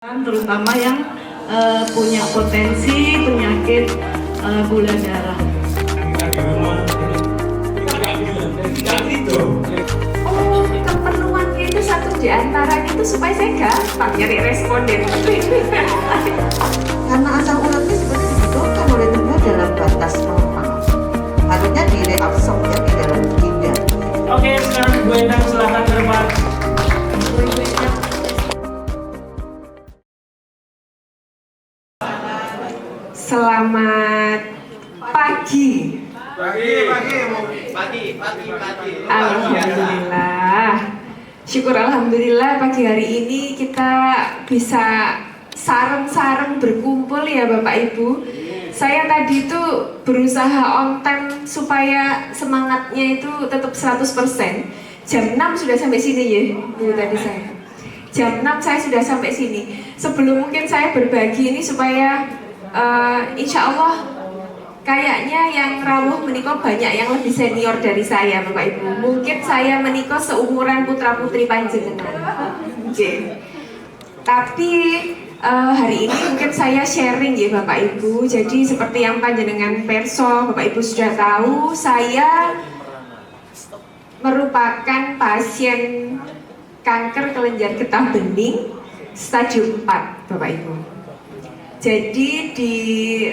terutama yang punya potensi penyakit gula darah. Oh, keperluannya itu satu di antaranya itu supaya saya gampang nyari responden. Karena asam uratnya sebenarnya dibutuhkan oleh tubuh dalam batas normal. Harusnya direabsorb di dalam ginjal. Oke, sekarang Bu Endang silahkan ke depan. Selamat pagi. Pagi. Alhamdulillah. Syukur alhamdulillah pagi hari ini kita bisa sareng-sareng berkumpul ya Bapak Ibu. Saya tadi itu berusaha on time supaya semangatnya itu tetap 100%. Jam 6 sudah sampai sini ya, Bu tadi saya. Jam 6 saya sudah sampai sini. Sebelum mungkin saya berbagi ini supaya insya Allah kayaknya yang rawuh menikah banyak yang lebih senior dari saya Bapak Ibu. Mungkin saya menikah seumuran putra putri panjenengan. Tapi hari ini mungkin saya sharing ya Bapak Ibu. Jadi seperti yang panjenengan perso Bapak Ibu sudah tahu, saya merupakan pasien kanker kelenjar getah bening stadium 4 Bapak Ibu. Jadi di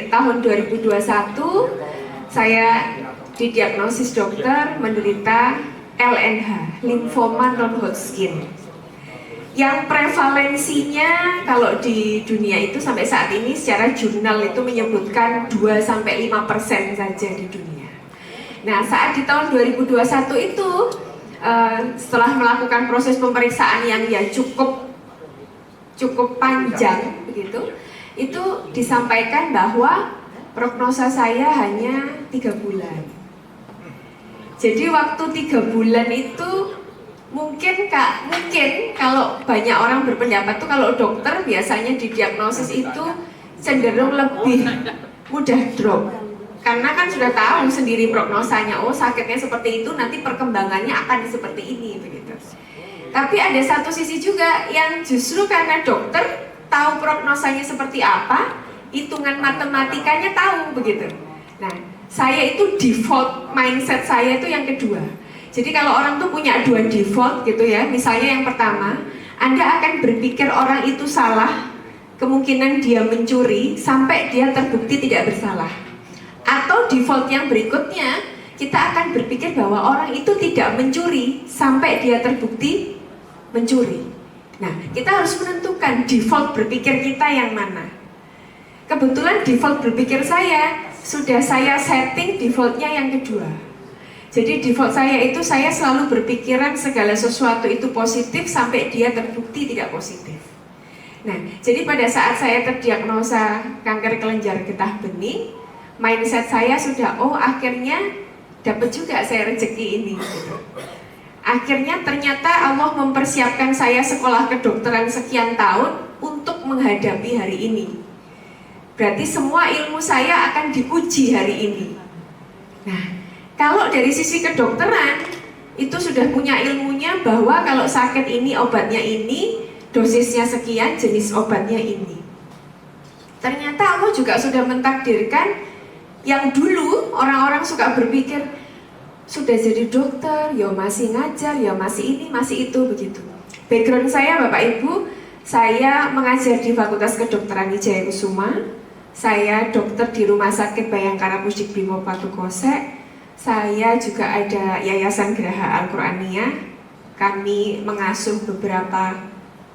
tahun 2021 saya didiagnosis dokter menderita LNH, limfoma non-Hodgkin. Yang prevalensinya kalau di dunia itu sampai saat ini secara jurnal itu menyebutkan 2-5% saja di dunia. Nah, saat di tahun 2021 itu setelah melakukan proses pemeriksaan yang ya cukup panjang begitu, itu disampaikan bahwa prognosa saya hanya 3 bulan. Jadi waktu 3 bulan itu mungkin kalau banyak orang berpendapat tuh kalau dokter biasanya didiagnosis itu cenderung lebih mudah drop. Karena kan sudah tahu sendiri prognosanya, oh sakitnya seperti itu, nanti perkembangannya akan seperti ini begitu. Tapi ada satu sisi juga yang justru karena dokter tahu prognosanya seperti apa, hitungan matematikanya tahu begitu. Nah, saya itu default mindset saya itu yang kedua. Jadi kalau orang tuh punya 2 default gitu ya. Misalnya yang pertama, Anda akan berpikir orang itu salah, kemungkinan dia mencuri sampai dia terbukti tidak bersalah. Atau default yang berikutnya, kita akan berpikir bahwa orang itu tidak mencuri sampai dia terbukti mencuri. Nah, kita harus menentukan default berpikir kita yang mana. Kebetulan default berpikir saya sudah saya setting defaultnya yang kedua. Jadi default saya itu saya selalu berpikiran segala sesuatu itu positif sampai dia terbukti tidak positif. Nah, jadi pada saat saya terdiagnosa kanker kelenjar getah bening, mindset saya sudah, oh akhirnya dapat juga saya rezeki ini. Akhirnya ternyata Allah mempersiapkan saya sekolah kedokteran sekian tahun untuk menghadapi hari ini. Berarti semua ilmu saya akan diuji hari ini. Nah, kalau dari sisi kedokteran itu sudah punya ilmunya bahwa kalau sakit ini obatnya ini, dosisnya sekian, jenis obatnya ini. Ternyata Allah juga sudah mentakdirkan yang dulu orang-orang suka berpikir sudah jadi dokter, ya masih ngajar, ya masih ini, masih itu begitu. Background saya Bapak Ibu, saya mengajar di Fakultas Kedokteran Wijaya Kusuma. Saya dokter di Rumah Sakit Bayangkara Pudik Brimo Patu Kosek. Saya juga ada Yayasan Geraha Al-Qur'aniyah. Kami mengasuh beberapa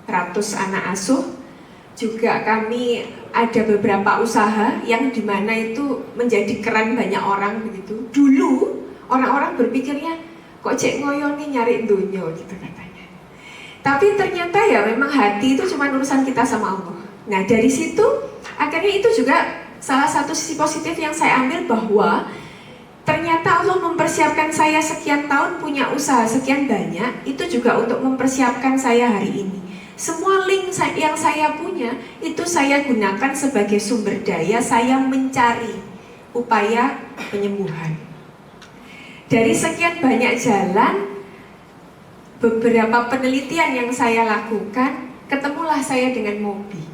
ratus anak asuh. Juga kami ada beberapa usaha yang dimana itu menjadi keran banyak orang begitu. Dulu orang-orang berpikirnya kok cek ngoyoni nyari dunia gitu katanya. Tapi ternyata ya memang hati itu cuma urusan kita sama Allah. Nah dari situ akhirnya itu juga salah satu sisi positif yang saya ambil bahwa ternyata Allah mempersiapkan saya sekian tahun punya usaha sekian banyak itu juga untuk mempersiapkan saya hari ini. Semua link yang saya punya itu saya gunakan sebagai sumber daya saya mencari upaya penyembuhan. Dari sekian banyak jalan, beberapa penelitian yang saya lakukan, ketemulah saya dengan Mobi.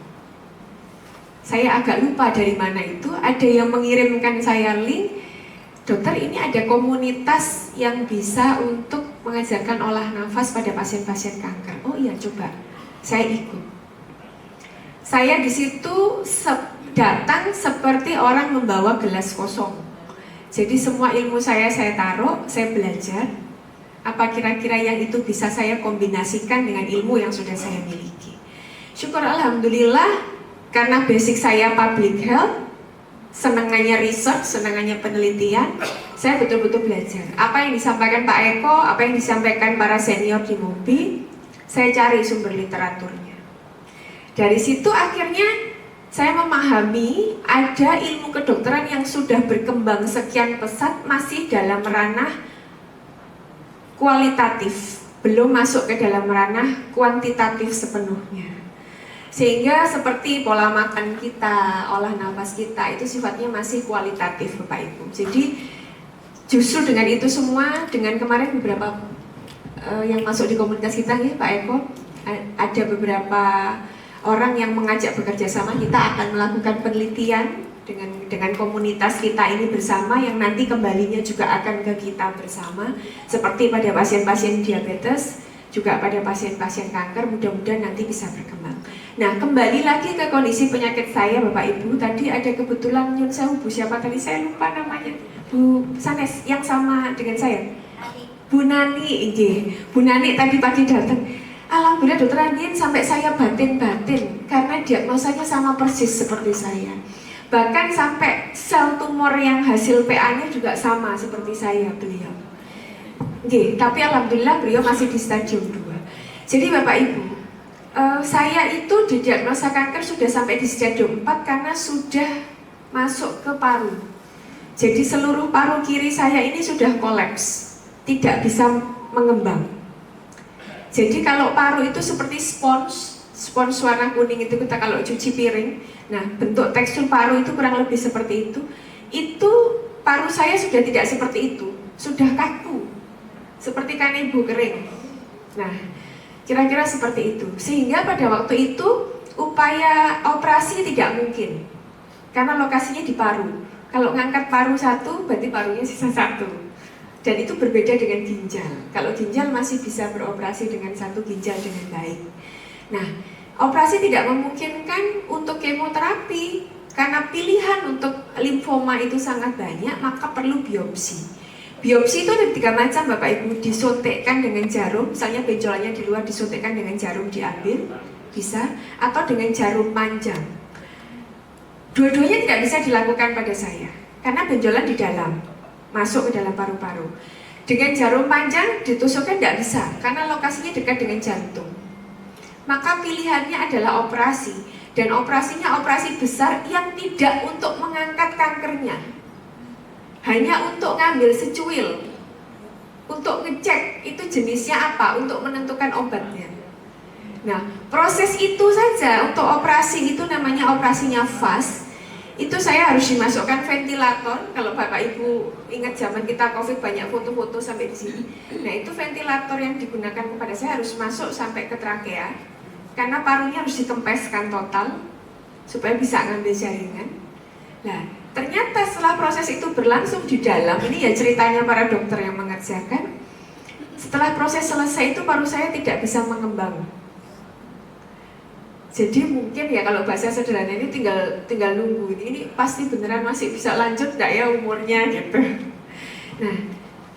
Saya agak lupa dari mana itu, ada yang mengirimkan saya link, dokter ini ada komunitas yang bisa untuk mengajarkan olah nafas pada pasien-pasien kanker. Oh iya, coba, saya ikut. Saya di situ datang seperti orang membawa gelas kosong. Jadi semua ilmu saya taruh, saya belajar. Apa kira-kira yang itu bisa saya kombinasikan dengan ilmu yang sudah saya miliki. Syukur alhamdulillah, karena basic saya public health, senangannya research, senangannya penelitian, saya betul-betul belajar. Apa yang disampaikan Pak Eko, apa yang disampaikan para senior di MOBI, saya cari sumber literaturnya. Dari situ akhirnya saya memahami ada ilmu kedokteran yang sudah berkembang sekian pesat masih dalam ranah kualitatif, belum masuk ke dalam ranah kuantitatif sepenuhnya. Sehingga seperti pola makan kita, olah nafas kita itu sifatnya masih kualitatif Bapak Ibu. Jadi justru dengan itu semua, dengan kemarin beberapa yang masuk di komunitas kita nih Pak Eko, ada beberapa orang yang mengajak bekerja sama, kita akan melakukan penelitian dengan komunitas kita ini bersama yang nanti kembalinya juga akan ke kita bersama, seperti pada pasien-pasien diabetes, juga pada pasien-pasien kanker, mudah-mudahan nanti bisa berkembang. Nah, kembali lagi ke kondisi penyakit saya Bapak Ibu, tadi ada kebetulan nyun sewu Bu siapa tadi, saya lupa namanya, Bu Sanes yang sama dengan saya, Bu Nani, Bu Nani tadi pagi datang. Alhamdulillah dokter Andin sampai saya batin-batin karena diagnosanya sama persis seperti saya. Bahkan sampai sel tumor yang hasil PA-nya juga sama seperti saya beliau. Tapi alhamdulillah beliau masih di stadium 2. Jadi Bapak Ibu, saya itu didiagnosa kanker sudah sampai di stadium 4 karena sudah masuk ke paru. Jadi seluruh paru kiri saya ini sudah kolaps, tidak bisa mengembang. Jadi kalau paru itu seperti spons warna kuning itu kita kalau cuci piring, nah bentuk tekstur paru itu kurang lebih seperti itu. Itu paru saya sudah tidak seperti itu, sudah kaku, seperti kanebo kering. Nah, kira-kira seperti itu. Sehingga pada waktu itu upaya operasi tidak mungkin, karena lokasinya di paru. Kalau ngangkat paru satu, berarti parunya sisa satu. Dan itu berbeda dengan ginjal. Kalau ginjal masih bisa beroperasi dengan satu ginjal dengan baik. Nah, operasi tidak memungkinkan untuk kemoterapi karena pilihan untuk limfoma itu sangat banyak, maka perlu biopsi. Biopsi itu ada 3 macam Bapak Ibu, disuntikkan dengan jarum, misalnya benjolannya di luar disuntikkan dengan jarum diambil, bisa, atau dengan jarum panjang. Dua-duanya tidak bisa dilakukan pada saya, karena benjolan di dalam, masuk ke dalam paru-paru. Dengan jarum panjang ditusukkan tidak bisa, karena lokasinya dekat dengan jantung. Maka pilihannya adalah operasi, dan operasinya operasi besar yang tidak untuk mengangkat kankernya, hanya untuk ngambil secuil, untuk ngecek itu jenisnya apa, untuk menentukan obatnya. Nah, proses itu saja untuk operasi itu namanya operasinya FAST. Itu saya harus dimasukkan ventilator. Kalau Bapak Ibu ingat zaman kita COVID banyak foto-foto sampai di sini. Nah, itu ventilator yang digunakan kepada saya harus masuk sampai ke trakea. Karena parunya harus dikempeskan total supaya bisa ngambil jaringan. Nah, ternyata setelah proses itu berlangsung di dalam, ini ya ceritanya para dokter yang mengerjakan. Setelah proses selesai itu paru saya tidak bisa mengembang. Jadi mungkin ya kalau bahasa sederhana ini tinggal nunggu, ini pasti beneran masih bisa lanjut enggak ya umurnya gitu. Nah,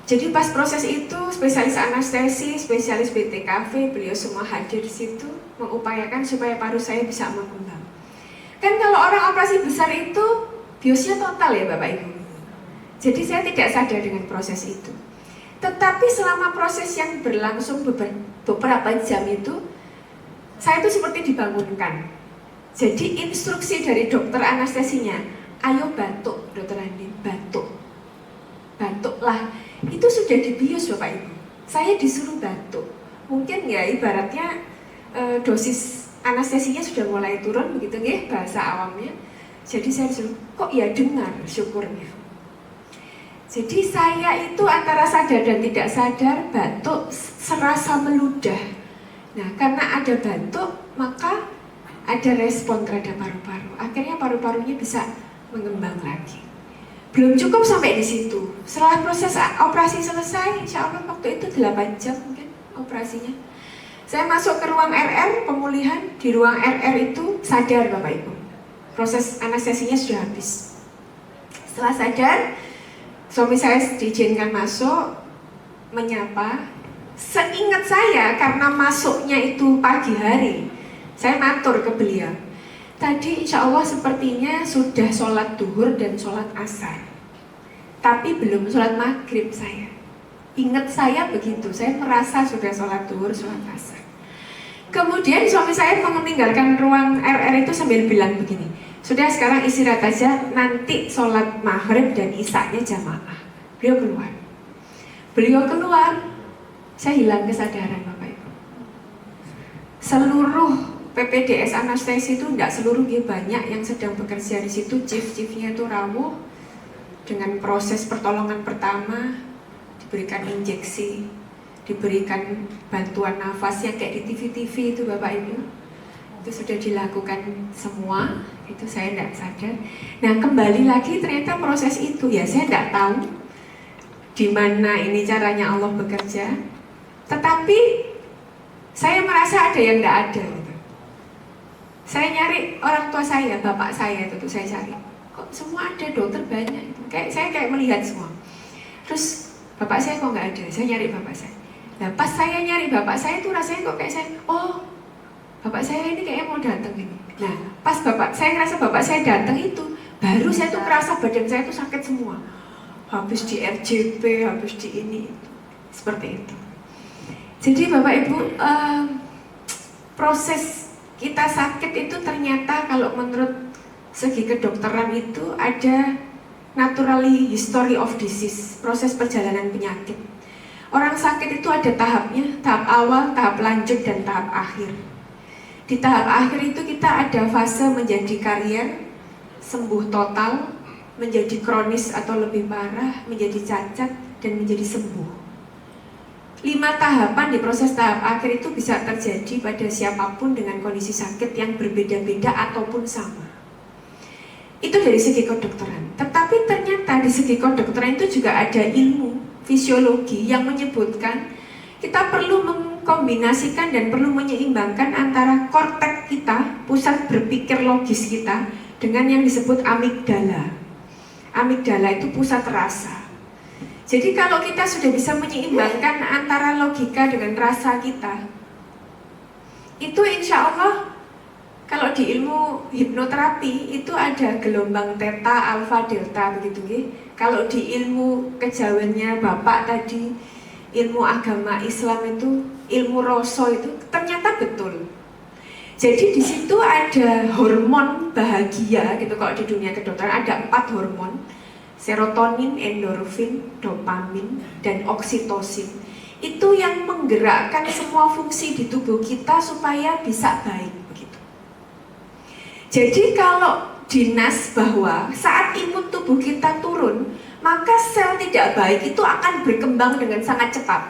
jadi pas proses itu spesialis anestesi, spesialis BTKV, beliau semua hadir di situ mengupayakan supaya paru saya bisa mengembang. Kan kalau orang operasi besar itu biosnya total ya Bapak Ibu. Jadi saya tidak sadar dengan proses itu. Tetapi selama proses yang berlangsung beberapa jam itu, saya itu seperti dibangunkan. Jadi instruksi dari dokter anestesinya, ayo batuk dokter Andi, batuk. Batuklah. Itu sudah dibius Bapak Ibu. Saya disuruh batuk. Mungkin ya ibaratnya dosis anestesinya sudah mulai turun begitu nggih bahasa awamnya. Jadi saya disuruh, kok ya dengar syukurnya. Jadi saya itu antara sadar dan tidak sadar batuk serasa meludah Nah, karena ada batuk, maka ada respon terhadap paru-paru. Akhirnya paru-parunya bisa mengembang lagi. Belum cukup sampai di situ. Setelah proses operasi selesai, insya Allah waktu itu 8 jam mungkin operasinya. Saya masuk ke ruang RR, pemulihan. Di ruang RR itu sadar Bapak Ibu. Proses anestesinya sudah habis. Setelah sadar, suami saya diizinkan masuk, menyapa. Seingat saya, karena masuknya itu pagi hari, saya matur ke beliau. Tadi insya Allah sepertinya sudah sholat duhur dan sholat asar, tapi belum sholat maghrib saya. Ingat saya begitu, saya merasa sudah sholat duhur, sholat asar. Kemudian suami saya meninggalkan ruang RR itu sambil bilang begini, sudah sekarang istirahat aja, nanti sholat maghrib dan isaknya jamaah. Beliau keluar, saya hilang kesadaran Bapak Ibu. Seluruh PPDS anestesi itu tidak seluruh, dia banyak yang sedang bekerja di situ, chief-chiefnya itu rawuh dengan proses pertolongan pertama, diberikan injeksi, diberikan bantuan nafas yang kayak di TV-TV itu Bapak Ibu. Itu sudah dilakukan semua, itu saya tidak sadar. Nah kembali lagi ternyata proses itu ya saya tidak tahu di mana ini caranya Allah bekerja. Tetapi saya merasa ada yang tidak ada gitu. Saya nyari orang tua saya, bapak saya itu saya cari. Kok semua ada, dokter banyak itu. Saya melihat semua. Terus bapak saya kok nggak ada, saya nyari bapak saya. Nah pas saya nyari bapak saya itu rasanya kok kayak saya, oh bapak saya ini kayaknya mau datang ini. Nah pas saya ngerasa bapak saya datang itu, baru saya tuh kerasa badan saya tuh sakit semua. Habis di RJP, habis di ini, seperti itu. Jadi Bapak Ibu, proses kita sakit itu ternyata kalau menurut segi kedokteran itu ada naturally history of disease, proses perjalanan penyakit. Orang sakit itu ada tahapnya, tahap awal, tahap lanjut, dan tahap akhir. Di tahap akhir itu kita ada fase menjadi karier, sembuh total, menjadi kronis atau lebih parah, menjadi cacat, dan menjadi sembuh. 5 tahapan di proses tahap akhir itu bisa terjadi pada siapapun dengan kondisi sakit yang berbeda-beda ataupun sama. Itu dari segi kedokteran. Tetapi ternyata di segi kedokteran itu juga ada ilmu fisiologi yang menyebutkan kita perlu mengkombinasikan dan perlu menyeimbangkan antara korteks kita, pusat berpikir logis kita, dengan yang disebut amigdala. Amigdala itu pusat rasa. Jadi kalau kita sudah bisa menyeimbangkan antara logika dengan rasa kita, itu insya Allah kalau di ilmu hipnoterapi itu ada gelombang theta, alfa, delta begitu ya. Kalau di ilmu kejawennya Bapak tadi, ilmu agama Islam itu, ilmu roso itu ternyata betul. Jadi di situ ada hormon bahagia gitu kalau di dunia kedokteran ada 4 hormon. Serotonin, endorfin, dopamin, dan oksitosin. Itu yang menggerakkan semua fungsi di tubuh kita supaya bisa baik begitu. Jadi kalau dinas bahwa saat imun tubuh kita turun, maka sel tidak baik itu akan berkembang dengan sangat cepat.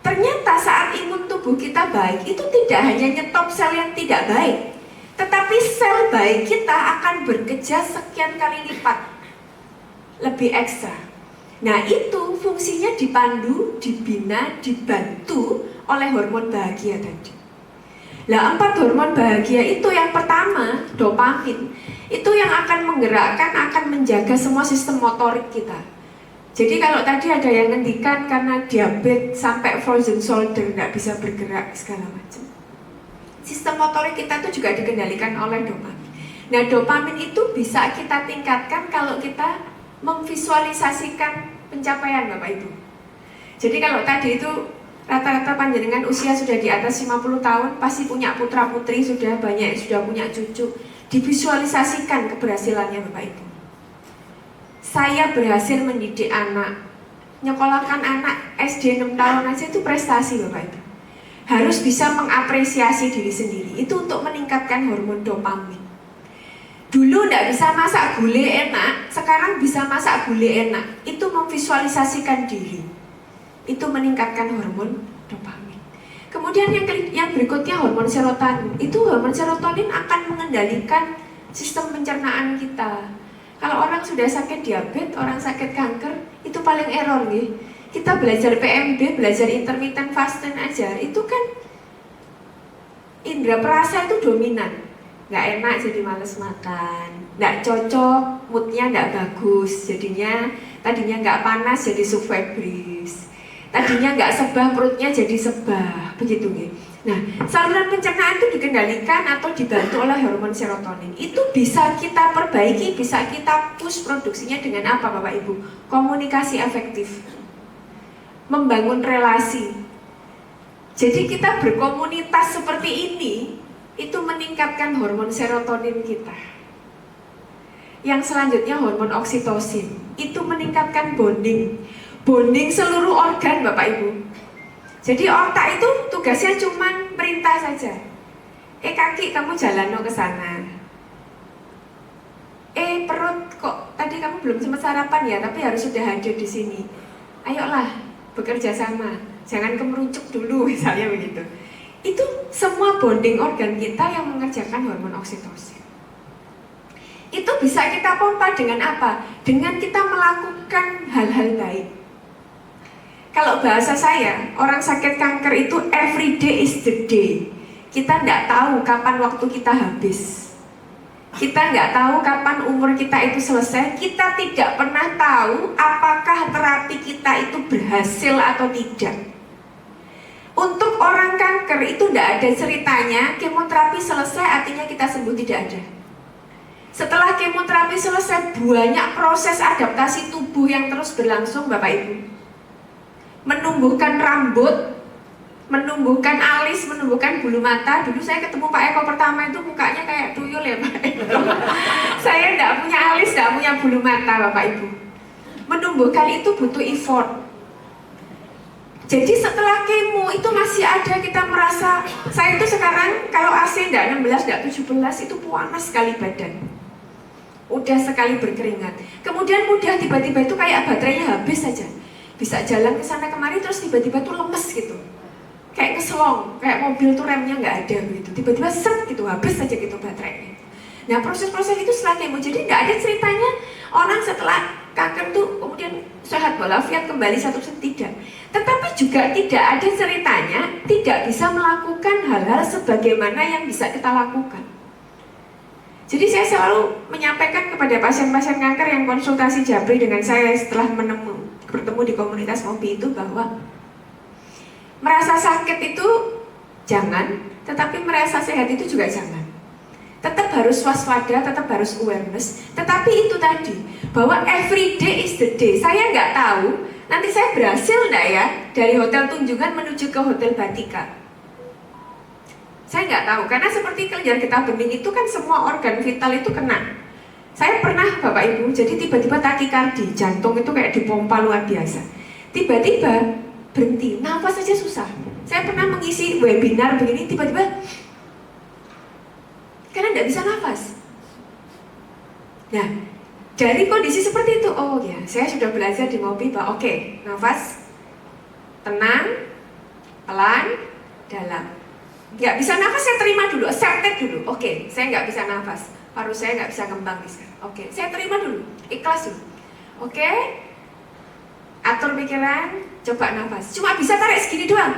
Ternyata saat imun tubuh kita baik, itu tidak hanya nyetop sel yang tidak baik, tetapi sel baik kita akan bekerja sekian kali lipat, lebih ekstra. Nah itu fungsinya dipandu, dibina, dibantu oleh hormon bahagia tadi. Lah 4 hormon bahagia itu yang pertama, dopamin, itu yang akan menggerakkan, akan menjaga semua sistem motorik kita. Jadi kalau tadi ada yang ngendikan karena diabetes sampai frozen shoulder, nggak bisa bergerak segala macam. Sistem motorik kita itu juga dikendalikan oleh dopamin. Nah dopamin itu bisa kita tingkatkan kalau kita memvisualisasikan pencapaian Bapak Ibu. Jadi kalau tadi itu rata-rata panjenengan usia sudah di atas 50 tahun, pasti punya putra putri, sudah banyak, sudah punya cucu. Divisualisasikan keberhasilannya Bapak Ibu. Saya berhasil mendidik anak, nyekolahkan anak SD 6 tahun aja itu prestasi Bapak Ibu. Harus bisa mengapresiasi diri sendiri, itu untuk meningkatkan hormon dopamin. Dulu tidak bisa masak gulai enak, sekarang bisa masak gulai enak. Itu memvisualisasikan diri, itu meningkatkan hormon dopamin. Kemudian yang berikutnya hormon serotonin. Itu hormon serotonin akan mengendalikan sistem pencernaan kita. Kalau orang sudah sakit diabetes, orang sakit kanker, itu paling error nih. Kita belajar PMB, belajar intermittent fasting aja, itu kan indera perasa itu dominan. Nggak enak jadi males makan, nggak cocok, moodnya nggak bagus, jadinya tadinya nggak panas jadi subfebris, tadinya nggak sebah perutnya jadi sebah, begitu nih. Nah, saluran pencernaan itu dikendalikan atau dibantu oleh hormon serotonin. Itu bisa kita perbaiki, bisa kita push produksinya dengan apa Bapak Ibu? Komunikasi efektif, membangun relasi. Jadi kita berkomunitas seperti ini, itu meningkatkan hormon serotonin kita. Yang selanjutnya hormon oksitosin, itu meningkatkan bonding. Bonding seluruh organ Bapak Ibu. Jadi otak itu tugasnya cuman perintah saja. Kaki kamu jalan ke sana. Perut kok tadi kamu belum sempat sarapan ya, tapi harus sudah hadir di sini. Ayolah bekerja sama, jangan kemeruncuk dulu misalnya begitu. Itu semua bonding organ kita yang mengerjakan hormon oksitosin. Itu bisa kita pompa dengan apa? Dengan kita melakukan hal-hal baik. Kalau bahasa saya, orang sakit kanker itu every day is the day. Kita nggak tahu kapan waktu kita habis. Kita nggak tahu kapan umur kita itu selesai. Kita tidak pernah tahu apakah terapi kita itu berhasil atau tidak. Untuk orang kanker itu nggak ada ceritanya kemoterapi selesai artinya kita sembuh, tidak ada. Setelah kemoterapi selesai, banyak proses adaptasi tubuh yang terus berlangsung Bapak Ibu. Menumbuhkan rambut, menumbuhkan alis, menumbuhkan bulu mata. Dulu saya ketemu Pak Eko pertama itu mukanya kayak tuyul ya Pak Eko. Saya nggak punya alis, nggak punya bulu mata Bapak Ibu. Menumbuhkan itu butuh effort. Jadi setelah kemo itu masih ada kita merasa, saya itu sekarang kalau AC nggak 16, nggak 17 itu panas sekali badan. Udah sekali berkeringat. Kemudian mudah tiba-tiba itu kayak baterainya habis saja. Bisa jalan ke sana kemari terus tiba-tiba tuh lemes gitu. Kayak ngeselong, kayak mobil tuh remnya nggak ada gitu. Tiba-tiba seret gitu, habis saja gitu baterainya. Nah proses-proses itu setelah kemo, jadi nggak ada ceritanya orang setelah kanker tuh kemudian sehat walafiat kembali 100% tidak. Tetapi juga tidak ada ceritanya tidak bisa melakukan hal-hal sebagaimana yang bisa kita lakukan. Jadi saya selalu menyampaikan kepada pasien-pasien kanker yang konsultasi Japri dengan saya setelah bertemu di komunitas Mobi itu bahwa merasa sakit itu jangan, tetapi merasa sehat itu juga jangan. Tetap harus waspada, tetap harus awareness. Tetapi itu tadi, bahwa every day is the day. Saya nggak tahu nanti saya berhasil nggak ya dari Hotel Tunjungan menuju ke Hotel Batika. Saya nggak tahu, karena seperti kelenjar getah bening itu kan semua organ vital itu kena. Saya pernah Bapak Ibu, jadi tiba-tiba takikardi, jantung itu kayak dipompa luar biasa. Tiba-tiba berhenti, nafas saja susah. Saya pernah mengisi webinar begini, tiba-tiba karena nggak bisa nafas. Nah, dari kondisi seperti itu, oh ya, saya sudah belajar di Mobi bahwa oke, nafas, tenang, pelan, dalam. Nggak bisa nafas, saya terima dulu, accept dulu. Oke, saya nggak bisa nafas, paru saya nggak bisa kembang bisa. Oke, saya terima dulu, ikhlas dulu. Oke, atur pikiran, coba nafas. Cuma bisa tarik segini doang.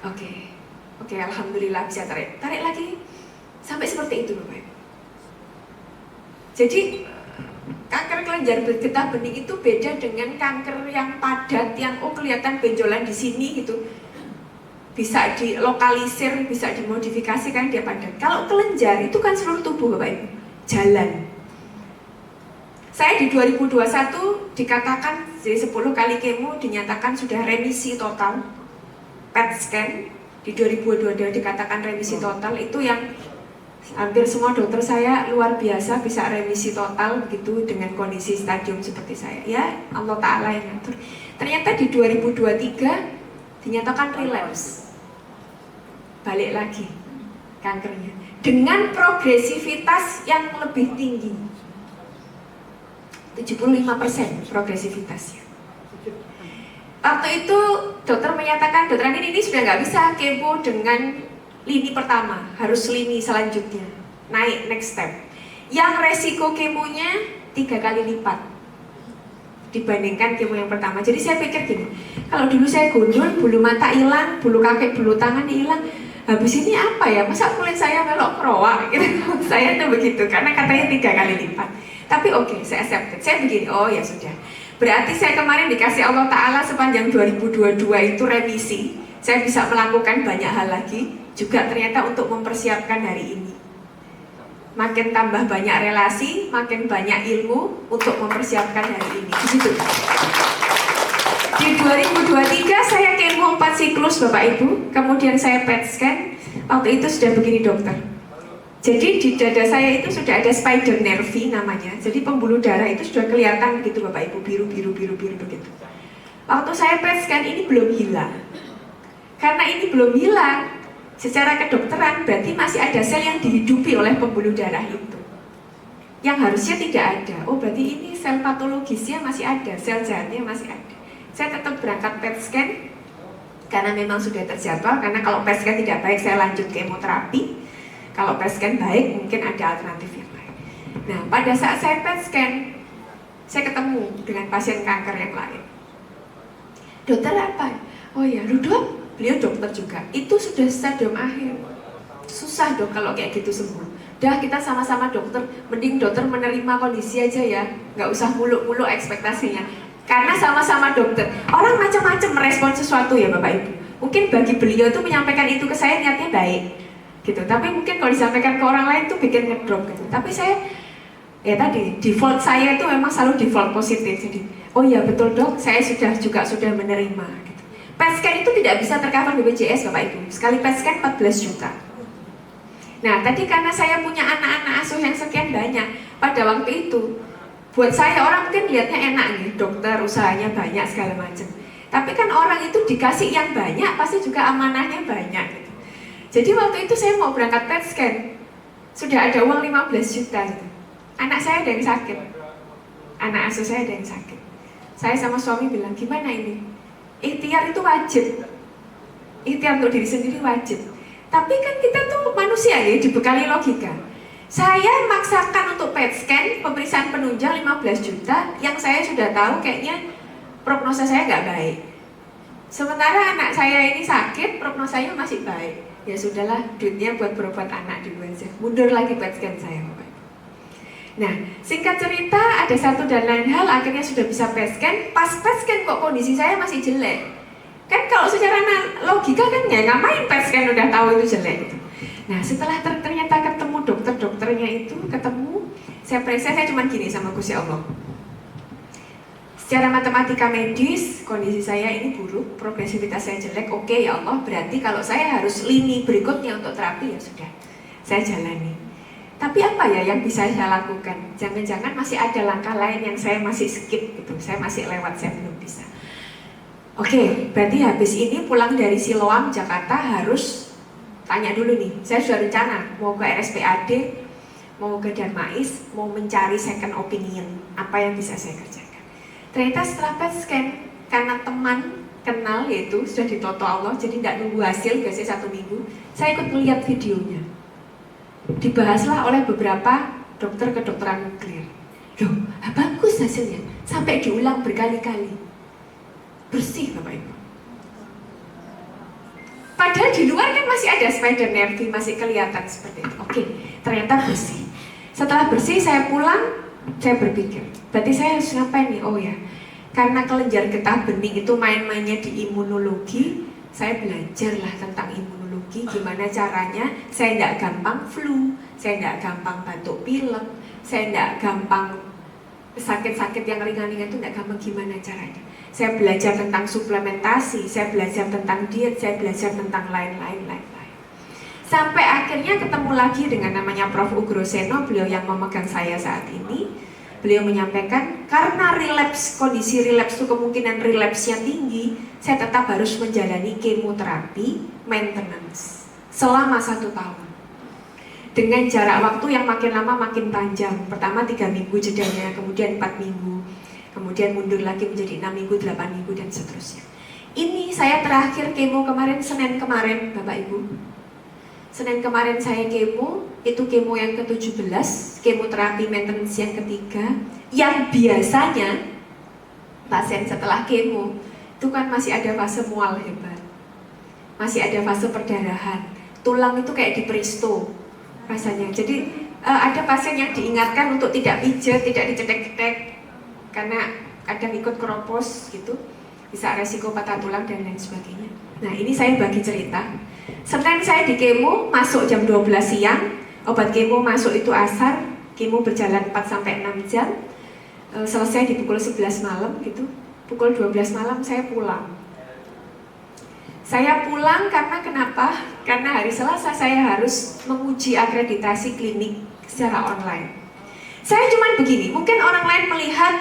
Oke, alhamdulillah bisa tarik. Tarik lagi, sampai seperti itu Bapak. Jadi kanker kelenjar getah bening itu beda dengan kanker yang padat, yang kelihatan benjolan di sini gitu. Bisa dilokalisir, bisa dimodifikasi kan dia padat. Kalau kelenjar itu kan seluruh tubuh Bapak Ibu, jalan. Saya di 2021 dikatakan dari 10 kali kemo dinyatakan sudah remisi total. PET scan di 2022 dikatakan remisi total, itu yang hampir semua dokter saya luar biasa bisa remisi total begitu dengan kondisi stadium seperti saya. Ya Allah Ta'ala yang ngatur. Ternyata di 2023 dinyatakan relapse, balik lagi kankernya dengan progresivitas yang lebih tinggi, 75% progresivitasnya. Waktu itu dokter menyatakan, dokter ini sudah nggak bisa kemo dengan lini pertama, harus lini selanjutnya, naik next step. Yang resiko kemonya 3 kali lipat dibandingkan kemo yang pertama. Jadi saya pikir gini, kalau dulu saya gundul, bulu mata hilang, bulu kaki, bulu tangan hilang, habis ini apa ya? Masa kulit saya melok keroak? Gitu. Saya tuh begitu, karena katanya 3 kali lipat. Tapi oke, saya accept. Saya begini, oh ya sudah. Berarti saya kemarin dikasih Allah Ta'ala sepanjang 2022 itu remisi. Saya bisa melakukan banyak hal lagi, juga ternyata untuk mempersiapkan hari ini. Makin tambah banyak relasi, makin banyak ilmu untuk mempersiapkan hari ini. Begitu. Di 2023 saya kemo 4 siklus Bapak Ibu, kemudian saya PET scan. Waktu itu sudah begini dokter. Jadi di dada saya itu sudah ada spider nervi namanya. Jadi pembuluh darah itu sudah kelihatan begitu Bapak Ibu, biru begitu. Waktu saya PET scan ini belum hilang. Karena ini belum hilang, secara kedokteran berarti masih ada sel yang dihidupi oleh pembuluh darah itu. Yang harusnya tidak ada. Oh berarti ini sel patologisnya masih ada, sel jahatnya masih ada. Saya tetap berangkat PET scan karena memang sudah terjadwal. Karena kalau PET scan tidak baik saya lanjut kemoterapi. Kalau PET scan baik, mungkin ada alternatif yang lain. Nah, pada saat saya PET scan, saya ketemu dengan pasien kanker yang lain. Dokter apa? Oh ya, Rudolf, beliau dokter juga. Itu sudah stadium akhir. Susah dok kalau kayak gitu sembuh. Dah kita sama-sama dokter, mending dokter menerima kondisi aja ya. Nggak usah muluk-muluk ekspektasinya. Karena sama-sama dokter. Orang macam-macam merespon sesuatu ya Bapak Ibu. Mungkin bagi beliau itu menyampaikan itu ke saya niatnya baik. Gitu. Tapi mungkin kalau disampaikan ke orang lain tuh bikin ngedrop gitu. Tapi saya ya tadi default saya itu memang selalu default positif. Jadi oh ya betul dok, saya sudah menerima gitu. PET scan itu tidak bisa tercover BPJS Bapak Ibu. Sekali PET scan 14 juta. Nah tadi karena saya punya anak-anak asuh yang sekian banyak pada waktu itu, buat saya orang mungkin lihatnya enak nih, dokter usahanya banyak segala macam. Tapi kan orang itu dikasih yang banyak pasti juga amanahnya banyak gitu. Jadi waktu itu saya mau berangkat PET scan, sudah ada uang 15 juta gitu. Anak saya ada yang sakit, anak asuh saya ada yang sakit. Saya sama suami bilang, gimana ini? Ikhtiar itu wajib. Ikhtiar untuk diri sendiri wajib. Tapi kan kita tuh manusia ya, dibekali logika. Saya maksakan untuk PET scan, pemeriksaan penunjang 15 juta, yang saya sudah tahu kayaknya prognosa saya nggak baik. Sementara anak saya ini sakit, prognosanya masih baik. Ya sudahlah, duitnya buat berobat anak dulu aja. Mundur lagi PET scan saya Bapak. Nah, singkat cerita ada satu dan lain hal akhirnya sudah bisa PET scan. Pas PET scan kok kondisi saya masih jelek. Kan kalau secara logika kan ya ngapain PET scan udah tahu itu jelek gitu. Nah, setelah ternyata ketemu dokternya itu, saya periksa, saya cuma gini sama Gusti Allah. Secara matematika medis, kondisi saya ini buruk, progresivitas saya jelek, oke ya Allah, berarti kalau saya harus lini berikutnya untuk terapi ya sudah, saya jalani. Tapi apa ya yang bisa saya lakukan? Jangan-jangan masih ada langkah lain yang saya masih skip gitu, saya masih lewat, saya belum bisa. Oke, berarti habis ini pulang dari Siloam, Jakarta harus tanya dulu nih, saya sudah rencana mau ke RSPAD, mau ke Darmais, mau mencari second opinion, apa yang bisa saya kerjakan. Ternyata setelah PET scan, karena teman kenal yaitu sudah ditoto Allah, jadi tidak nunggu hasil, biasanya 1 minggu, saya ikut melihat videonya. Dibahaslah oleh beberapa dokter kedokteran nuklir. Loh, bagus hasilnya, sampai diulang berkali-kali. Bersih Bapak Ibu. Padahal di luar kan masih ada spider nervi, masih kelihatan seperti itu. Oke, ternyata bersih. Setelah bersih saya pulang, saya berpikir, berarti saya harus ngapain nih? Oh ya, karena kelenjar getah bening itu main-mainnya di imunologi, saya belajarlah tentang imunologi, gimana caranya saya tidak gampang flu, saya tidak gampang batuk pilek, saya tidak gampang sakit-sakit yang ringan-ringan itu tidak gampang, gimana caranya. Saya belajar tentang suplementasi, saya belajar tentang diet, saya belajar tentang lain-lain. Sampai akhirnya ketemu lagi dengan namanya Prof. Ugroseno, beliau yang memegang saya saat ini. Beliau menyampaikan, karena kondisi relapse itu kemungkinan relapse-nya tinggi, saya tetap harus menjalani kemoterapi maintenance selama 1 tahun. Dengan jarak waktu yang makin lama makin panjang. Pertama 3 minggu jedanya, kemudian 4 minggu, kemudian mundur lagi menjadi 6 minggu, 8 minggu, dan seterusnya. Ini saya terakhir kemo kemarin, Senin kemarin Bapak Ibu. Senin kemarin saya kemo, itu kemo yang ke-17, kemoterapi maintenance yang ketiga. Yang biasanya pasien setelah kemo itu kan masih ada fase mual hebat, masih ada fase perdarahan, tulang itu kayak diperisto rasanya. Jadi ada pasien yang diingatkan untuk tidak pijat, tidak dicetek-cetek karena kadang ikut keropos gitu, bisa resiko patah tulang dan lain sebagainya. Nah ini saya bagi cerita. Senin saya di kemo, masuk jam 12 siang, obat kemo masuk itu asar, kemo berjalan 4-6 jam, selesai di pukul 11 malam gitu. Pukul 12 malam saya pulang. Saya pulang karena kenapa? Karena hari Selasa saya harus menguji akreditasi klinik secara online. Saya cuman begini, mungkin orang lain melihat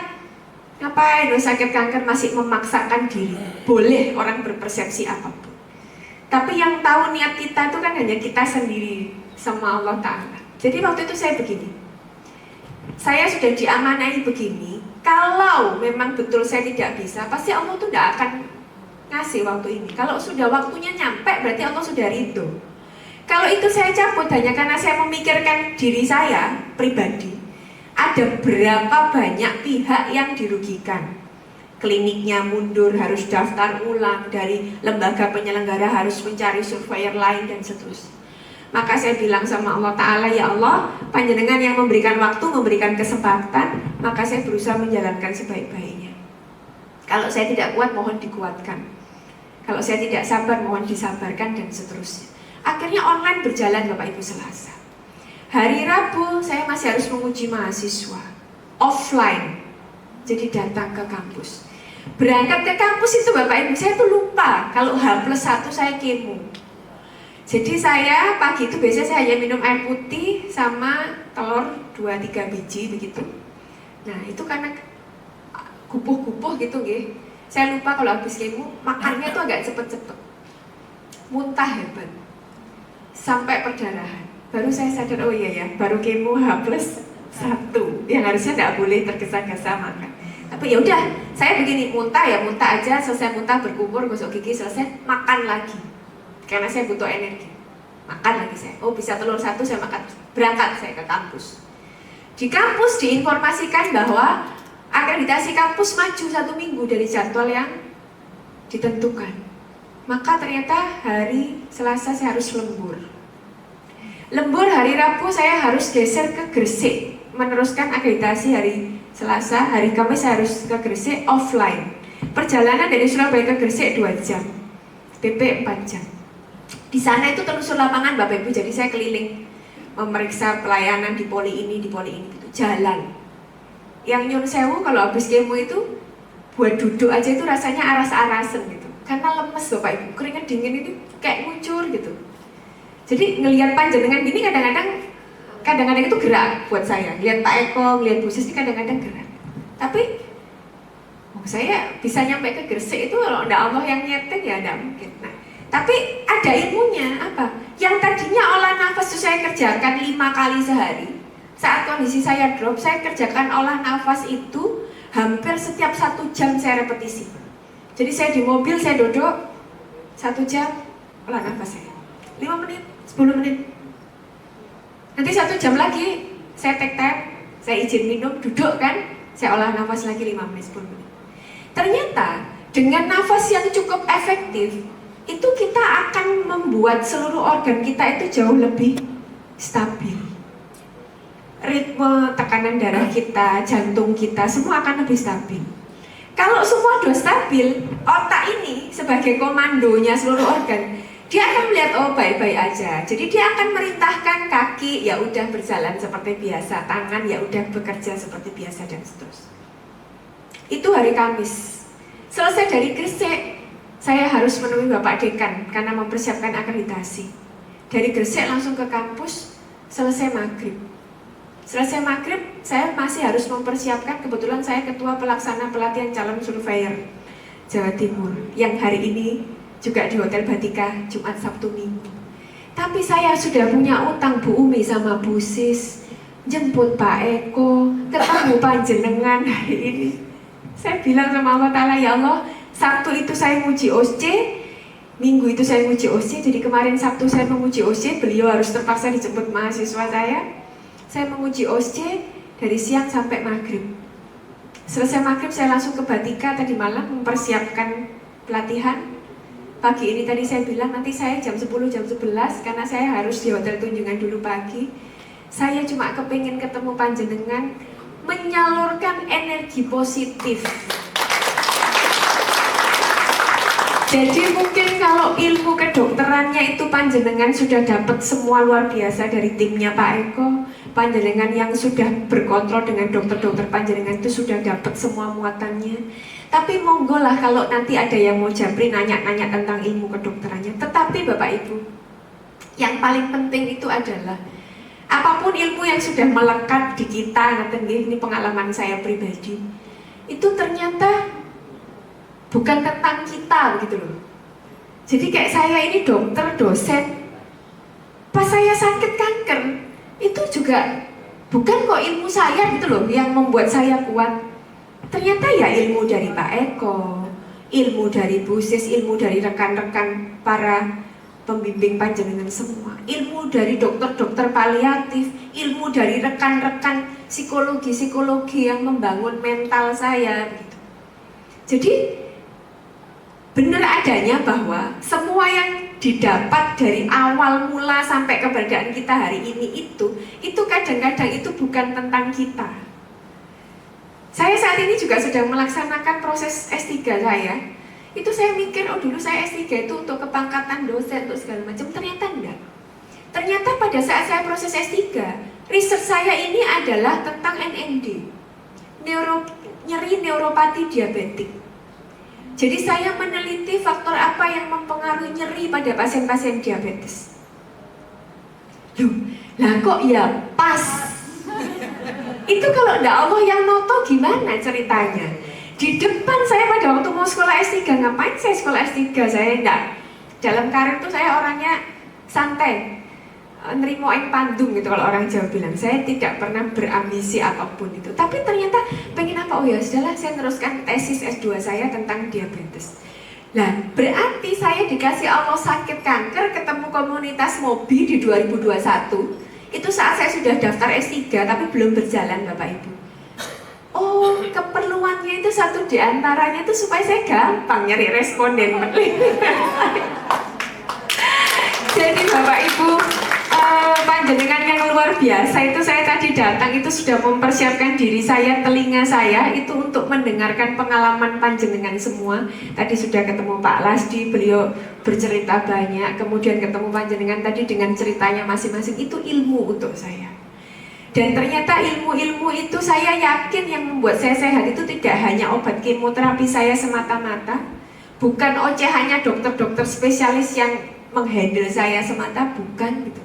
ngapain sakit kanker masih memaksakan diri. Boleh orang berpersepsi apapun. Tapi yang tahu niat kita itu kan hanya kita sendiri sama Allah Ta'ala. Jadi waktu itu saya begini, saya sudah diamanai begini, kalau memang betul saya tidak bisa, pasti Allah tuh tidak akan ngasih waktu ini. Kalau sudah waktunya nyampe, berarti Allah sudah ridho. Kalau itu saya cabut hanya karena saya memikirkan diri saya pribadi, ada berapa banyak pihak yang dirugikan. Kliniknya mundur, harus daftar ulang, dari lembaga penyelenggara harus mencari surveyor lain dan seterusnya. Maka saya bilang sama Allah Ta'ala, ya Allah, panjenengan yang memberikan waktu, memberikan kesempatan, maka saya berusaha menjalankan sebaik-baiknya. Kalau saya tidak kuat, mohon dikuatkan. Kalau saya tidak sabar, mohon disabarkan dan seterusnya. Akhirnya online berjalan Bapak Ibu Selasa. Hari Rabu saya masih harus menguji mahasiswa offline, jadi datang ke kampus. Berangkat ke kampus itu Bapak Ibu, saya tuh lupa kalau H+1 saya kemo. Jadi saya pagi itu biasanya saya hanya minum air putih sama telur 2-3 biji begitu. Nah itu karena gupuh-gupuh gitu nggih. Saya lupa kalau habis kemo makannya tuh agak cepet-cepet, muntah hebat, sampai perdarahan. Baru saya sadar, oh iya ya, baru kemo H+1 yang harusnya tidak boleh tergesa-gesa makan. Tapi ya udah, saya begini, muntah ya muntah aja, selesai muntah berkumur, gosok gigi, selesai makan lagi. Karena saya butuh energi. Makan lagi saya. Oh, bisa telur 1 saya makan. Berangkat saya ke kampus. Di kampus diinformasikan bahwa akreditasi kampus maju 1 minggu dari jadwal yang ditentukan. Maka ternyata hari Selasa saya harus lembur. Lembur hari Rabu saya harus geser ke Gresik, meneruskan akreditasi hari Selasa, hari Kamis saya harus ke Gresik offline. Perjalanan dari Surabaya ke Gresik 2 jam, PP 4 jam. Di sana itu telusur lapangan Bapak Ibu, jadi saya keliling memeriksa pelayanan di poli ini gitu, jalan. Yang nyun sewu kalau habis kemo itu buat duduk aja itu rasanya aras-arasen gitu, karena lemes Bapak Ibu, keringat dingin itu kayak ngucur gitu. Jadi ngelihat panjenengan gini kadang-kadang itu gerak buat saya. Lihat Pak Eko, lihat Bu Sis ini kadang-kadang gerak. Tapi saya bisa nyampe ke Gresik itu kalau tidak Allah yang nyeting ya tidak mungkin. Nah, tapi ada ilmunya apa? Yang tadinya olah nafas itu saya kerjakan 5 kali sehari. Saat kondisi saya drop, saya kerjakan olah nafas itu hampir setiap 1 jam saya repetisi. Jadi saya di mobil saya duduk 1 jam olah nafas saya. 5 menit, 10 menit. Nanti 1 jam lagi saya take time, saya izin minum, duduk kan, saya olah nafas lagi 5 menit, 10 menit. Ternyata dengan nafas yang cukup efektif, itu kita akan membuat seluruh organ kita itu jauh lebih stabil. Ritme tekanan darah kita, jantung kita, semua akan lebih stabil. Kalau semua sudah stabil, otak ini sebagai komandonya seluruh organ, dia akan melihat oh baik-baik aja. Jadi dia akan merintahkan kaki ya udah berjalan seperti biasa, tangan ya udah bekerja seperti biasa dan seterusnya. Itu hari Kamis. Selesai dari Gresik, saya harus menemui Bapak Dekan karena mempersiapkan akreditasi. Dari Gresik langsung ke kampus, selesai maghrib. Selesai maghrib, saya masih harus mempersiapkan, kebetulan saya ketua pelaksana pelatihan calon surveyor Jawa Timur yang hari ini juga di Hotel Batika Jumat Sabtu Minggu. Tapi saya sudah punya utang Bu Umi sama Bu Sis, jemput Pak Eko, ketemu panjenengan hari ini. Saya bilang sama Allah Ta'ala, ya Allah, Sabtu itu saya nguji OSC, Minggu itu saya nguji OSC. Jadi kemarin Sabtu saya menguji OSC, beliau harus terpaksa dijemput mahasiswa saya. Saya menguji OSC dari siang sampai maghrib. Selesai maghrib saya langsung ke Batika tadi malam mempersiapkan pelatihan. Pagi ini tadi saya bilang nanti saya jam 10, jam 11 karena saya harus di Hotel Tunjungan dulu pagi. Saya cuma kepingin ketemu panjenengan, menyalurkan energi positif. Jadi mungkin kalau ilmu kedokterannya itu panjenengan sudah dapat semua luar biasa dari timnya Pak Eko. Panjenengan yang sudah berkontrol dengan dokter-dokter panjenengan itu sudah dapat semua muatannya. Tapi monggo lah kalau nanti ada yang mau japri nanya-nanya tentang ilmu kedokterannya. Tetapi Bapak Ibu, yang paling penting itu adalah apapun ilmu yang sudah melekat di kita, ini pengalaman saya pribadi, itu ternyata bukan tentang kita begitu loh. Jadi kayak saya ini dokter, dosen, pas saya sakit kanker, itu juga bukan kok ilmu saya gitu loh yang membuat saya kuat. Ternyata ya ilmu dari Pak Eko, ilmu dari Bu Sis, ilmu dari rekan-rekan para pembimbing panjenengan semua, ilmu dari dokter-dokter paliatif, ilmu dari rekan-rekan psikologi-psikologi yang membangun mental saya gitu. Jadi benar adanya bahwa semua yang didapat dari awal mula sampai keberadaan kita hari ini itu kadang-kadang itu bukan tentang kita. Saya saat ini juga sedang melaksanakan proses S3 saya. Itu saya mikir, oh dulu saya S3 itu untuk kepangkatan dosen, untuk segala macam. Ternyata enggak. Ternyata pada saat saya proses S3, riset saya ini adalah tentang NND, nyeri neuropati diabetik. Jadi saya meneliti faktor apa yang mempengaruhi nyeri pada pasien-pasien diabetes. Loh, lah kok ya pas? Itu kalau enggak Allah yang noto gimana ceritanya? Di depan saya pada waktu mau sekolah S3, ngapain saya sekolah S3? Saya enggak. Dalam karir itu saya orangnya santai, nerimo ing pandung gitu kalau orang Jawa bilang. Saya tidak pernah berambisi apapun itu. Tapi ternyata pengen apa? Oh ya sudahlah, saya teruskan tesis S2 saya tentang diabetes. Nah, berarti saya dikasih Allah sakit kanker, ketemu komunitas MOBI di 2021. Itu saat saya sudah daftar S3 tapi belum berjalan Bapak Ibu. Oh, keperluannya itu satu diantaranya itu supaya saya gampang nyari responden. Jadi Bapak Ibu, panjenengan yang luar biasa itu saya tadi datang itu sudah mempersiapkan diri saya, telinga saya itu untuk mendengarkan pengalaman panjenengan semua. Tadi sudah ketemu Pak Lasdi, beliau bercerita banyak, kemudian ketemu panjenengan tadi dengan ceritanya masing-masing, itu ilmu untuk saya. Dan ternyata ilmu-ilmu itu saya yakin yang membuat saya sehat itu tidak hanya obat kemoterapi saya semata-mata, bukan ocehannya dokter-dokter spesialis yang menghandle saya semata, bukan gitu.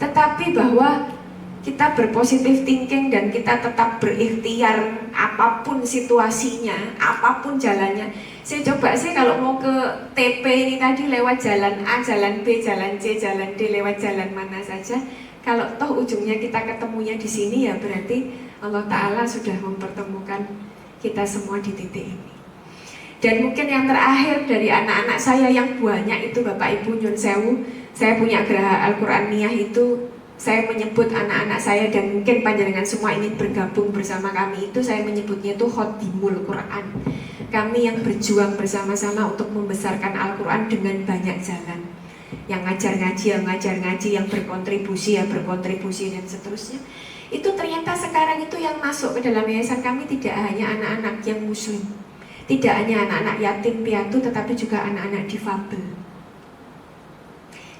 Tetapi bahwa kita berpositif thinking dan kita tetap berikhtiar apapun situasinya, apapun jalannya. Saya coba sih kalau mau ke TP ini tadi lewat jalan A, jalan B, jalan C, jalan D, lewat jalan mana saja. Kalau toh ujungnya kita ketemunya di sini ya berarti Allah Ta'ala sudah mempertemukan kita semua di titik ini. Dan mungkin yang terakhir dari anak-anak saya yang banyak itu Bapak Ibu Nyun Sewu, saya punya Geraha Al-Quraniyah itu, saya menyebut anak-anak saya dan mungkin panjenengan semua ingin bergabung bersama kami itu, saya menyebutnya itu Khotimul Quran. Kami yang berjuang bersama-sama untuk membesarkan Al-Quran dengan banyak jalan. Yang ngajar ngaji, yang berkontribusi dan seterusnya. Itu ternyata sekarang itu yang masuk ke dalam yayasan kami tidak hanya anak-anak yang muslim, tidak hanya anak-anak yatim piatu, tetapi juga anak-anak difabel.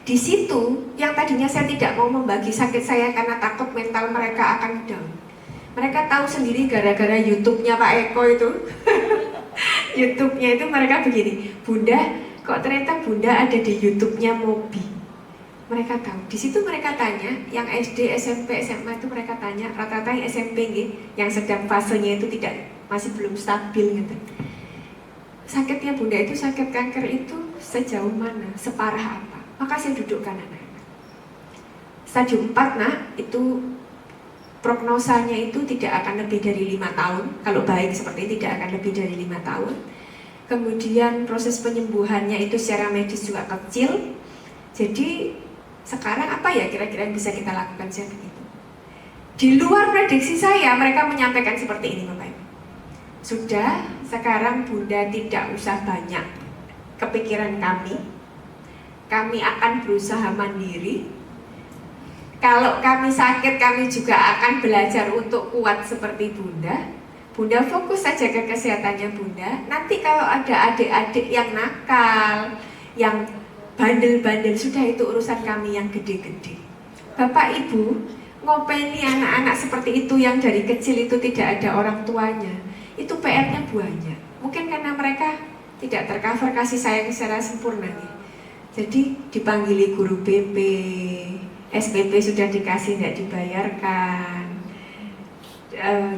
Di situ yang tadinya saya tidak mau membagi sakit saya karena takut mental mereka akan down. Mereka tahu sendiri gara-gara YouTube-nya Pak Eko itu. YouTube-nya itu mereka begini, Bunda, kok ternyata Bunda ada di YouTube-nya MOBI. Mereka tahu. Di situ mereka tanya, yang SD, SMP, SMA itu mereka tanya, rata-rata yang SMP yang sedang fasenya itu masih belum stabil gitu. Sakitnya Bunda itu, sakit kanker itu sejauh mana, separah apa? Maka saya dudukkan anak-anak. Stadium 4 nak, itu prognosanya itu tidak akan lebih dari 5 tahun. Kalau baik seperti ini tidak akan lebih dari 5 tahun. kemudian proses penyembuhannya itu secara medis juga kecil. Jadi sekarang apa ya kira-kira yang bisa kita lakukan sih begitu. Di luar prediksi saya, mereka menyampaikan seperti ini Bapak Ibu. Sudah, sekarang Bunda tidak usah banyak kepikiran kami. Kami akan berusaha mandiri. Kalau kami sakit, kami juga akan belajar untuk kuat seperti Bunda. Bunda fokus saja ke kesehatannya Bunda. Nanti kalau ada adik-adik yang nakal, yang bandel-bandel, sudah itu urusan kami yang gede-gede. Bapak Ibu, ngopeni anak-anak seperti itu yang dari kecil itu tidak ada orang tuanya, itu PR-nya banyak. Mungkin karena mereka tidak tercover kasih sayang secara sempurna nih. Jadi dipanggili guru BP, SPP sudah dikasih tidak dibayarkan,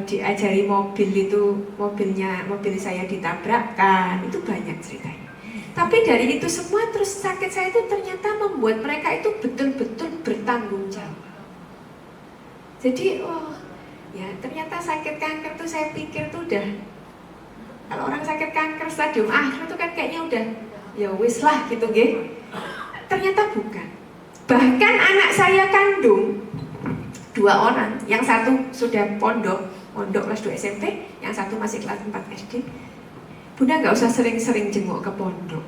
diajari mobil itu mobil saya ditabrakkan, itu banyak ceritanya. Tapi dari itu semua terus sakit saya itu ternyata membuat mereka itu betul-betul bertanggung jawab. Jadi ya ternyata sakit kanker tuh saya pikir tuh udah, kalau orang sakit kanker stadium akhir itu kan kayaknya udah ya wis lah gitu nggih. Ternyata bukan. Bahkan anak saya kandung 2 orang, yang satu sudah pondok kelas 2 SMP, yang satu masih kelas 4 SD. Bunda nggak usah sering-sering jenguk ke pondok.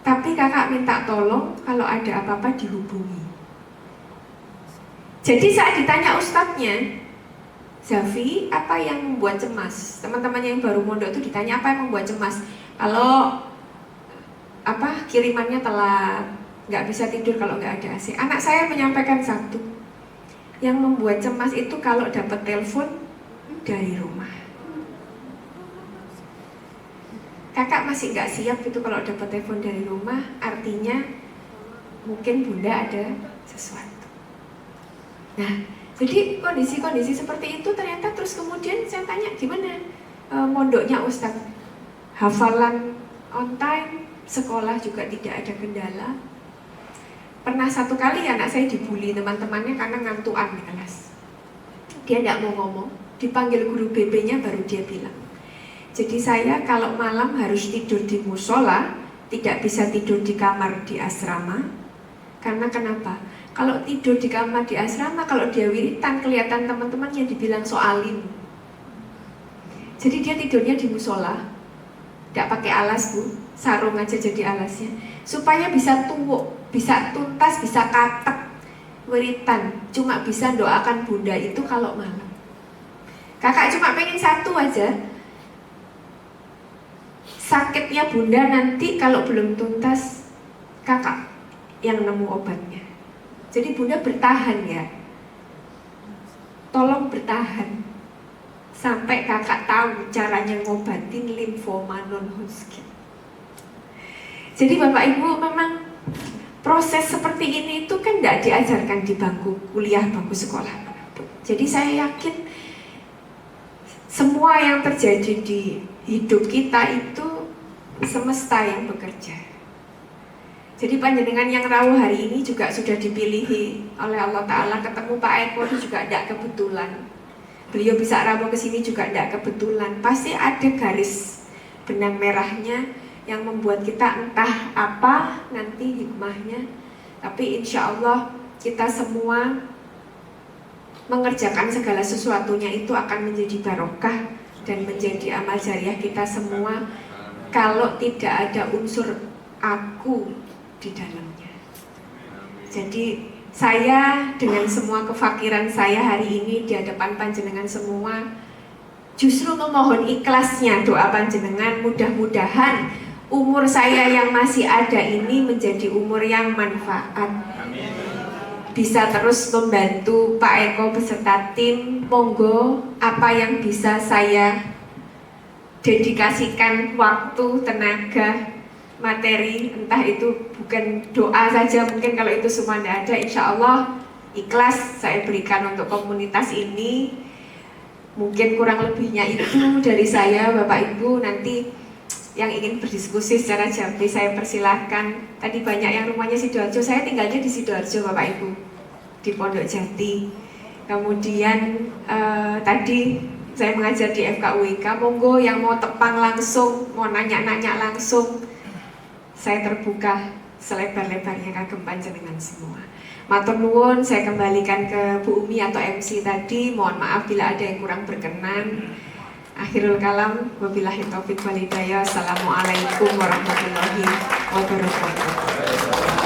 Tapi kakak minta tolong kalau ada apa-apa dihubungi. Jadi saat ditanya ustadznya, Zafi, apa yang membuat cemas? Teman-teman yang baru mondok itu ditanya apa yang membuat cemas? Kalau kirimannya telat, nggak bisa tidur kalau nggak ada AC. Anak saya menyampaikan satu, yang membuat cemas itu kalau dapat telepon dari rumah. Kakak masih nggak siap itu kalau dapat telepon dari rumah, artinya mungkin Bunda ada sesuatu. Nah, jadi kondisi-kondisi seperti itu ternyata terus kemudian saya tanya gimana mondoknya Ustadz, hafalan on time, sekolah juga tidak ada kendala. Pernah satu kali anak saya dibully teman-temannya karena ngantuan di kelas. Dia tidak mau ngomong, dipanggil guru BP-nya baru dia bilang, jadi saya kalau malam harus tidur di musola, tidak bisa tidur di kamar di asrama. Karena kenapa? Kalau tidur di kamar di asrama, kalau dia wiritan kelihatan teman-temannya dibilang soalim. Jadi dia tidurnya di musola, tidak pakai alas Bu, sarung aja jadi alasnya, supaya bisa tuwuk, bisa tuntas, bisa katek wiritan. Cuma bisa doakan Bunda itu kalau malam. Kakak cuma pengen satu aja, sakitnya Bunda nanti kalau belum tuntas, kakak yang nemu obatnya. Jadi Bunda bertahan ya, tolong bertahan sampai kakak tahu caranya ngobatin limfoma non-Hodgkin. Jadi Bapak Ibu, memang proses seperti ini itu kan tidak diajarkan di bangku kuliah, bangku sekolah. Jadi saya yakin semua yang terjadi di hidup kita itu semesta yang bekerja. Jadi panjenengan yang rawuh hari ini juga sudah dipilihi oleh Allah Ta'ala. Ketemu Pak Eko itu juga tidak kebetulan. Beliau bisa rawuh ke sini juga tidak kebetulan. Pasti ada garis benang merahnya yang membuat kita entah apa nanti hikmahnya. Tapi insya Allah kita semua mengerjakan segala sesuatunya itu akan menjadi barokah dan menjadi amal jariah kita semua. Kalau tidak ada unsur aku di dalamnya. Jadi saya dengan semua kefakiran saya hari ini di hadapan panjenengan semua justru memohon ikhlasnya doa panjenengan, mudah-mudahan umur saya yang masih ada ini menjadi umur yang manfaat. Bisa terus membantu Pak Eko beserta tim. Monggo apa yang bisa saya dedikasikan waktu, tenaga, materi, entah itu bukan doa saja, mungkin kalau itu semua tidak ada, insya Allah ikhlas saya berikan untuk komunitas ini. Mungkin kurang lebihnya itu dari saya, Bapak Ibu. Nanti yang ingin berdiskusi secara jambi saya persilahkan. Tadi banyak yang rumahnya Sidoarjo, saya tinggalnya di Sidoarjo Bapak Ibu, di Pondok Jati. Kemudian tadi saya mengajar di FKUIK, monggo yang mau tepang langsung, mau nanya-nanya langsung, saya terbuka selebar-lebarnya kagem panjenengan semua. Matur nuwun, saya kembalikan ke Bu Umi atau MC tadi. Mohon maaf bila ada yang kurang berkenan. Akhirul kalam, wabillahi taufiq walhidayah. Assalamualaikum warahmatullahi wabarakatuh.